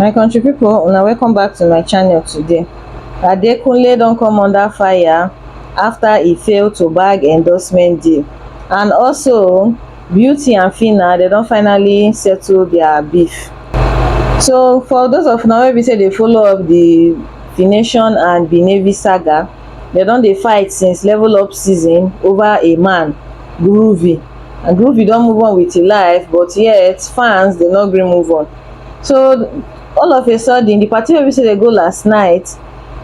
My country pipo, una welcome back to my channel today. Adekunle don come under fire after e fail to bag endorsement deal, and also Beauty and Phyna dem don finally settle their beef. So for those of una wey be say dey follow up the Phyna and BBNaija saga, dem don dey fight since level up season over a man, Groovy, and Groovy don move on with im life, but yet fans dey no gree move on. So all of a sudden, the party wey be say dey go last night,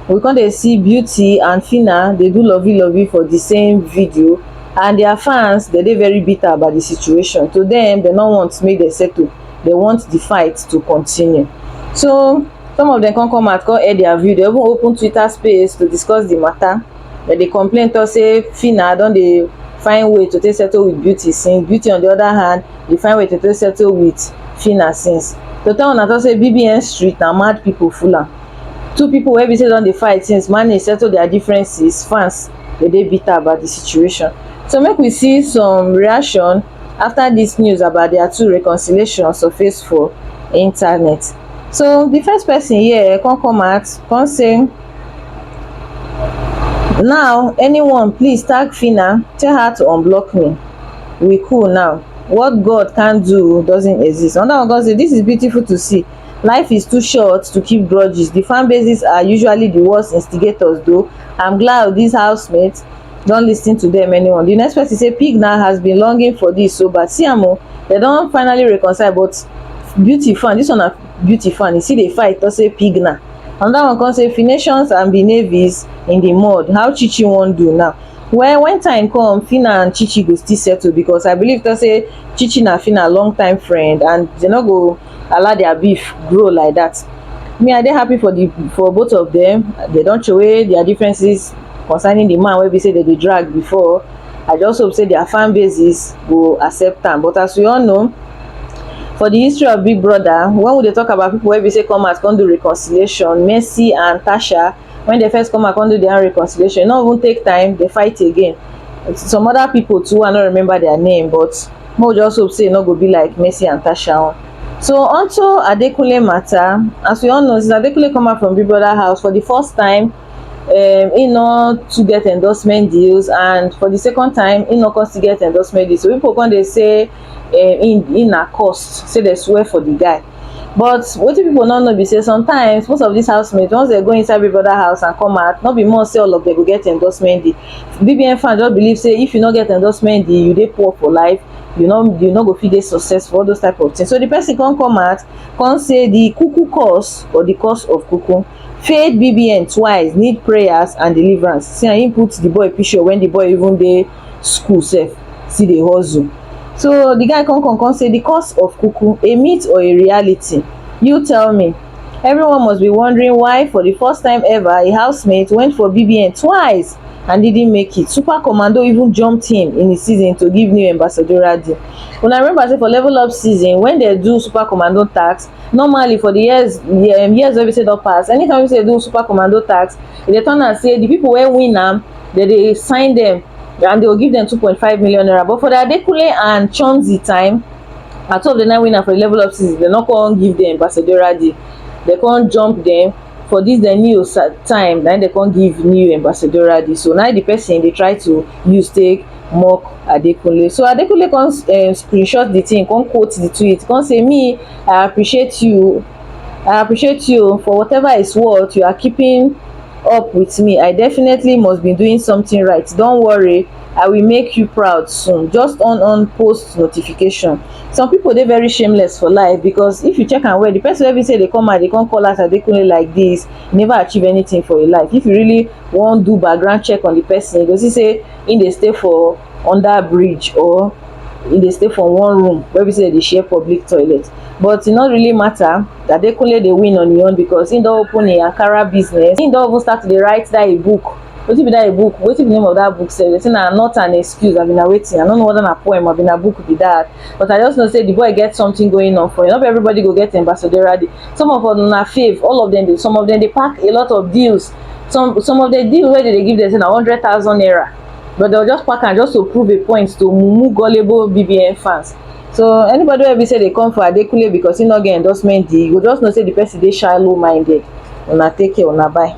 we come dey see Beauty and Phyna dey do lovey for the same video, and their fans dey very bitter about the situation. To them, dem no want make dem settle, they want the fight to continue. So some of them come out come air their view. They even open Twitter space to discuss the matter. Dem dey complain talk say Phyna don dey find way to take settle with Beauty since. Beauty on the other hand dey find way to take settle with Phyna since. To tell una talk say BBN street na mad people full am. Two people wey be say don dey fight since manage settle their differences. Fans dey bitter about the situation. So make we see some reaction after this news about their two reconciliation surface for internet. So the first person here come out come say, now anyone please tag Phyna, tell her to unblock me, we cool now. What God can't do doesn't exist. Another one come say, this is beautiful to see. Life is too short to keep grudges. The fan bases are usually the worst instigators though. I'm glad these housemates don't listen to them anyone. The next person say, Phyna has been longing for this, so but see they don't finally reconcile, but Beauty fan, this one a Beauty fan, you see they fight to say Phyna. Another one come say, Phynations and BBNaijas in the mud, how Chichi won't do now. Well, when time come, Phyna and Chichi go still settle, because I believe to say Chichi na Phyna long time friend, and they not go allow their beef grow like that. Me, I dey happy for both of them. They don't show away their differences concerning the man wey be say they dey drag before. I just hope say their fan bases go accept am. But as we all know, for the history of Big Brother, when we dey talk about people wey be say come out come do reconciliation, Mercy and Tasha, when they first come out come do their reconciliation, e no even take time, they fight again. Some other people too, I no remember their name, but we just hope say e no go be like Mercy and Tasha. So onto Adekunle matter, as we all know, since Adekunle come out from Big Brother house for the first time, he not to get endorsement deals, and for the second time he not come to get endorsement deals. So people come dey say in a cost, say they swear for the guy. But what people not know be say sometimes most of these housemates, once they go inside Big Brother house and come out, not be more say all of them go get endorsement deal. BBN fans just believe say if you not get endorsement deal, you dey poor for life, you not go fit dey successful, all those type of things. So the person come out come say the cuckoo curse, or the curse of cuckoo, failed BBN twice, need prayers and deliverance. See, and he put the boy picture when the boy even dey school sef, see the hustle. So the guy come say, the curse of cuckoo, a myth or a reality? You tell me. Everyone must be wondering why for the first time ever a housemate went for BBN twice and didn't make it. Super Commando even jumped him in the season to give new ambassadorial deal. When I remember say for level up season, when they do Super Commando tax, normally for the years wey we say don pass, anytime we say do Super Commando tax, they turn and say the people wey win am, they sign them and they will give them 2.5 million naira. But for the Adekunle and Chomzi time, at 2 of the 9 winner for the level up season, they not come give them ambassadorial deal. They can't jump them. For this the new time, then they can't give new ambassadorial deal. So now the person they try to use take mock Adekunle. So Adekunle can screenshot the thing, can quote the tweet, can say, me, I appreciate you for whatever is worth. You are keeping up with me. I definitely must be doing something right. Don't worry, I will make you proud soon. Just on post notification. Some people they very shameless for life, because if you check and where the person every say they come out, they can't call out Adekunle like this, never achieve anything for your life. If you really want do background check on the person, because he say in they stay for under bridge, or in they stay for one room where we say they share public toilet. But it not really matter that Adekunle they win on your own, because he don't open a Ankara business. He don't even start to write that a book. What if that a book? What if the name of that book says? They say not an excuse. I've been waiting. I don't know whether a poem or been a book be that. But I just know say the boy get something going on for you. Not everybody go get ambassadorial deal. Some of them na fave. All of them do. Some of them they pack a lot of deals. Some of the deals where they give them say 100,000 naira. But they'll just pack and just to prove a point to mumu gullible BBN fans. So anybody wey be say dey come for Adekunle because e no get endorsement deal, you go just know say the person dey shallow minded. Una take care, una bye.